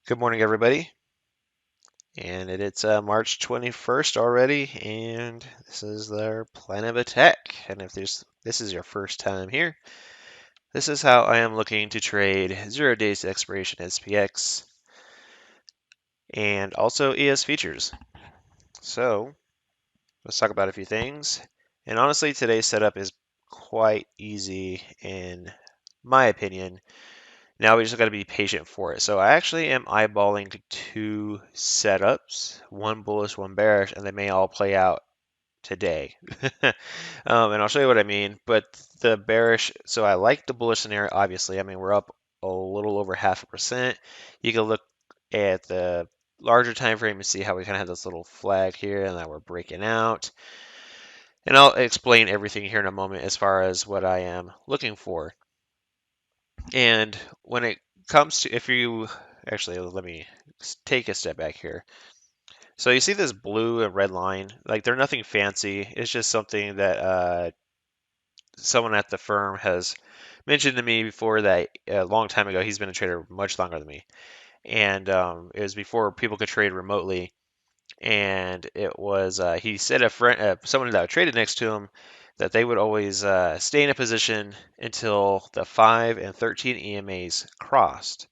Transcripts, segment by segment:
Good morning, everybody. And it's March 21st already, and this is their plan of attack. And if this is your first time here, this is how I am looking to trade 0 days to expiration SPX and also ES features. So let's talk about a few things. And honestly, today's setup is quite easy in my opinion. Now we just got to be patient for it. So I actually am eyeballing two setups, one bullish, one bearish, and they may all play out today. And I'll show you what I mean. But the bearish, so I like the bullish scenario, obviously. I mean, we're up a little over 0.5%. You can look at the larger time frame and see how we kind of have this little flag here and that we're breaking out. And I'll explain everything here in a moment as far as what I am looking for. And when it comes to, if you actually, let me take a step back here. So you see this blue and red line, like they're nothing fancy. It's just something that someone at the firm has mentioned to me before that a long time ago. He's been a trader much longer than me. And it was before people could trade remotely. And it was, he said a friend, someone that traded next to him, that they would always stay in a position until the 5 and 13 EMAs crossed.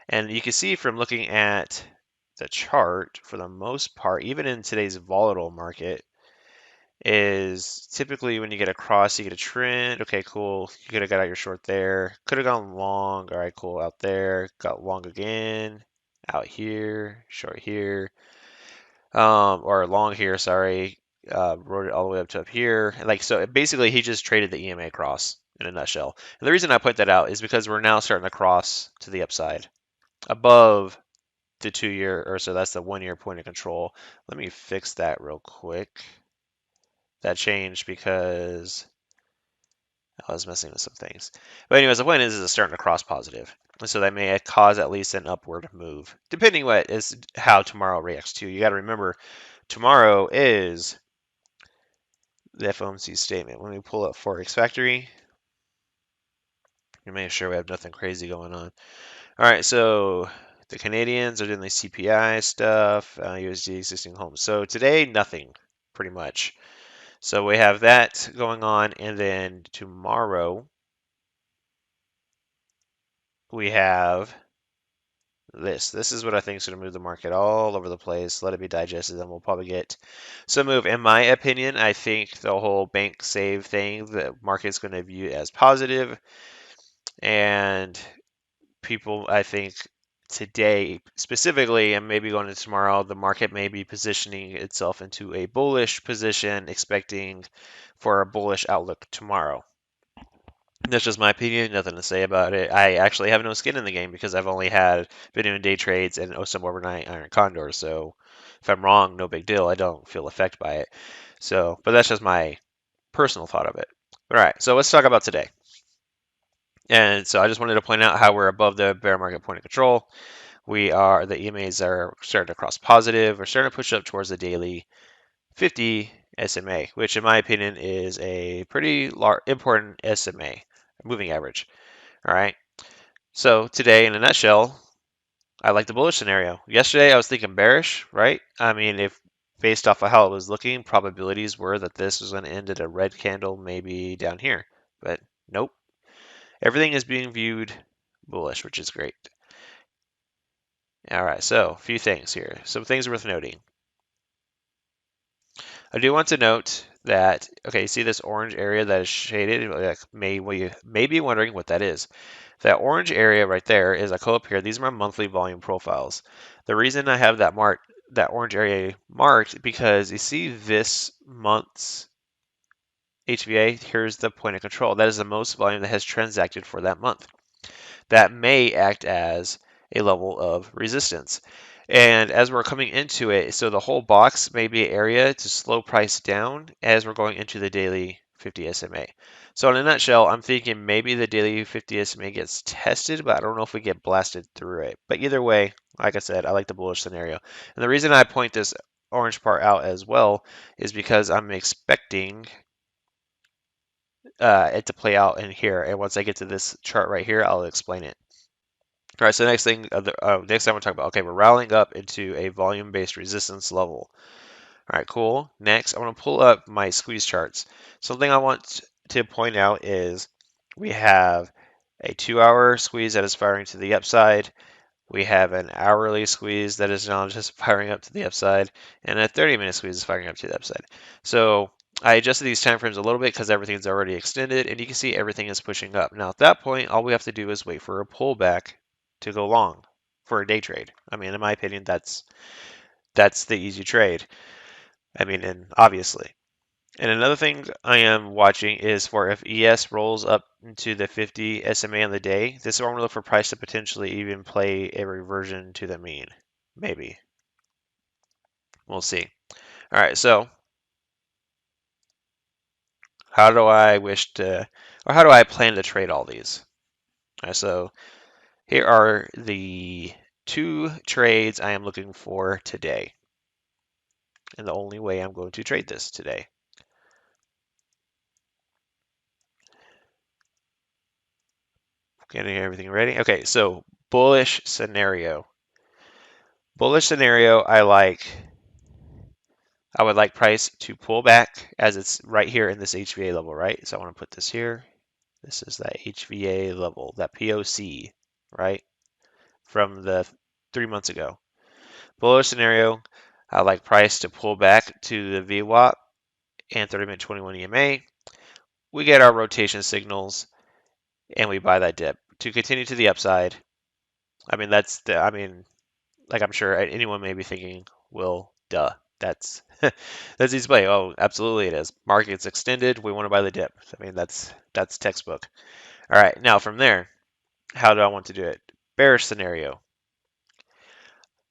And you can see from looking at the chart, for the most part, even in today's volatile market, is typically when you get a cross, you get a trend. Okay, cool. You could have got out your short there. Could have gone long. All right, cool. Out there. Got long again. Out here. Short here. Or long here, sorry. Wrote it all the way up to up here. Like, so basically he just traded the EMA cross in a nutshell. And the reason I point that out is because we're now starting to cross to the upside above the 2 year, or so that's the 1 year point of control. Let me fix that real quick. That changed because I was messing with some things. But anyways, the point is it's starting to cross positive. And so that may cause at least an upward move, depending what is how tomorrow reacts to. You got to remember, tomorrow is the FOMC statement. Let me pull up Forex Factory and make sure we have nothing crazy going on. All right, so the Canadians are doing the CPI stuff, USD existing homes. So today, nothing, pretty much. So we have that going on, and then tomorrow we have this. This is what I think is going to move the market all over the place. Let it be digested, then we'll probably get some move. In my opinion, I think the whole bank save thing, the market's going to view as positive, and people, I think, today specifically, and maybe going into tomorrow, the market may be positioning itself into a bullish position, expecting for a bullish outlook tomorrow. That's just my opinion, nothing to say about it. I actually have no skin in the game because I've only been doing day trades and some overnight iron condors. So if I'm wrong, no big deal. I don't feel affected by it. So, but that's just my personal thought of it. All right, so let's talk about today. And so I just wanted to point out how we're above the bear market point of control. The EMAs are starting to cross positive. We're starting to push up towards the daily 50 SMA, which in my opinion is a pretty important SMA, moving average. All right. So today, in a nutshell, I like the bullish scenario. Yesterday, I was thinking bearish, right? I mean, if based off of how it was looking, probabilities were that this was going to end at a red candle, maybe down here. But nope. Everything is being viewed bullish, which is great. All right, so a few things here. Some things worth noting. I do want to note that, okay, you see this orange area that is shaded? Like, may be wondering what that is. That orange area right there is, I go up here, these are my monthly volume profiles. The reason I have that orange area marked, because you see this month's HVA, here's the point of control. That is the most volume that has transacted for that month. That may act as a level of resistance. And as we're coming into it, so the whole box may be an area to slow price down as we're going into the daily 50 SMA. So in a nutshell, I'm thinking maybe the daily 50 SMA gets tested, but I don't know if we get blasted through it. But either way, like I said, I like the bullish scenario. And the reason I point this orange part out as well is because I'm expecting it to play out in here. And once I get to this chart right here, I'll explain it. All right, so next thing, next time we're talking about, okay, we're rallying up into a volume-based resistance level. All right, cool. Next, I want to pull up my squeeze charts. Something I want to point out is we have a 2-hour squeeze that is firing to the upside. We have an hourly squeeze that is now just firing up to the upside, and a 30-minute squeeze is firing up to the upside. So I adjusted these time frames a little bit because everything's already extended, and you can see everything is pushing up. Now at that point, all we have to do is wait for a pullback to go long for a day trade. I mean, in my opinion, that's the easy trade. I mean, and obviously. And another thing I am watching is for if ES rolls up into the 50 SMA on the day, this is where I'm going to look for price to potentially even play a reversion to the mean. Maybe. We'll see. All right, so how do I wish to, or how do I plan to trade all these? All right, so here are the 2 trades I am looking for today. And the only way I'm going to trade this today. Getting everything ready. Okay, so bullish scenario. Bullish scenario, I would like price to pull back as it's right here in this HVA level, right? So I want to put this here. This is that HVA level, that POC, right? From the 3 months ago. Bullish scenario, I like price to pull back to the VWAP and 30-minute 21 EMA. We get our rotation signals and we buy that dip to continue to the upside. I mean, like I'm sure anyone may be thinking, well, duh, that's easy to play. Oh, absolutely it is. Market's extended. We want to buy the dip. I mean, that's textbook. All right, now from there, how do I want to do it? Bearish scenario.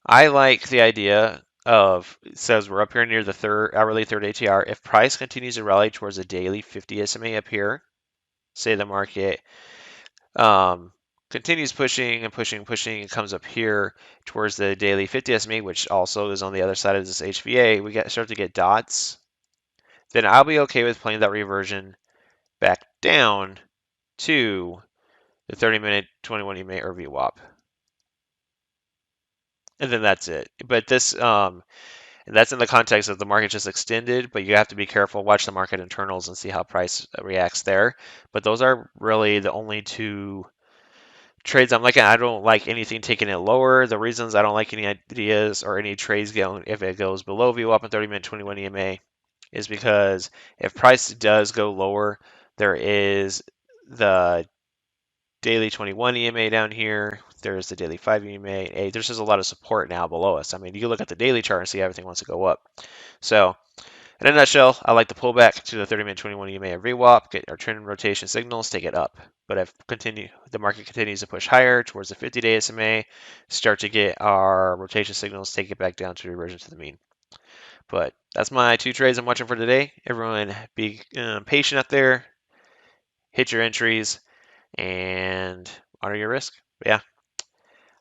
I like the idea of, it says we're up here near the hourly third ATR. If price continues to rally towards a daily 50 SMA up here, say the market um, continues pushing and pushing, pushing, and comes up here towards the daily 50 SMA, which also is on the other side of this HVA, we start to get dots, then I'll be okay with playing that reversion back down to the 30-minute 21 EMA or VWAP. And then that's it. But that's in the context of the market just extended, but you have to be careful, watch the market internals and see how price reacts there. But those are really the only 2 trades I'm liking. I don't like anything taking it lower. The reasons I don't like any ideas or any trades going if it goes below VWAP and 30-minute 21 EMA is because if price does go lower, there is the daily 21 EMA down here. There's the daily 5 EMA. There's just a lot of support now below us. I mean, you can look at the daily chart and see everything wants to go up. So in a nutshell, I like to pull back to the 30-minute 21 EMA or VWAP, get our trend rotation signals, take it up. But if the market continues to push higher towards the 50-day SMA, start to get our rotation signals, take it back down to reversion to the mean. But that's my 2 trades I'm watching for today. Everyone be patient out there, hit your entries, and honor your risk. But yeah,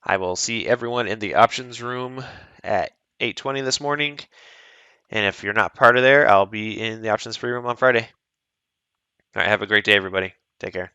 I will see everyone in the options room at 8:20 this morning. And if you're not part of there, I'll be in the options free room on Friday. All right, have a great day, everybody. Take care.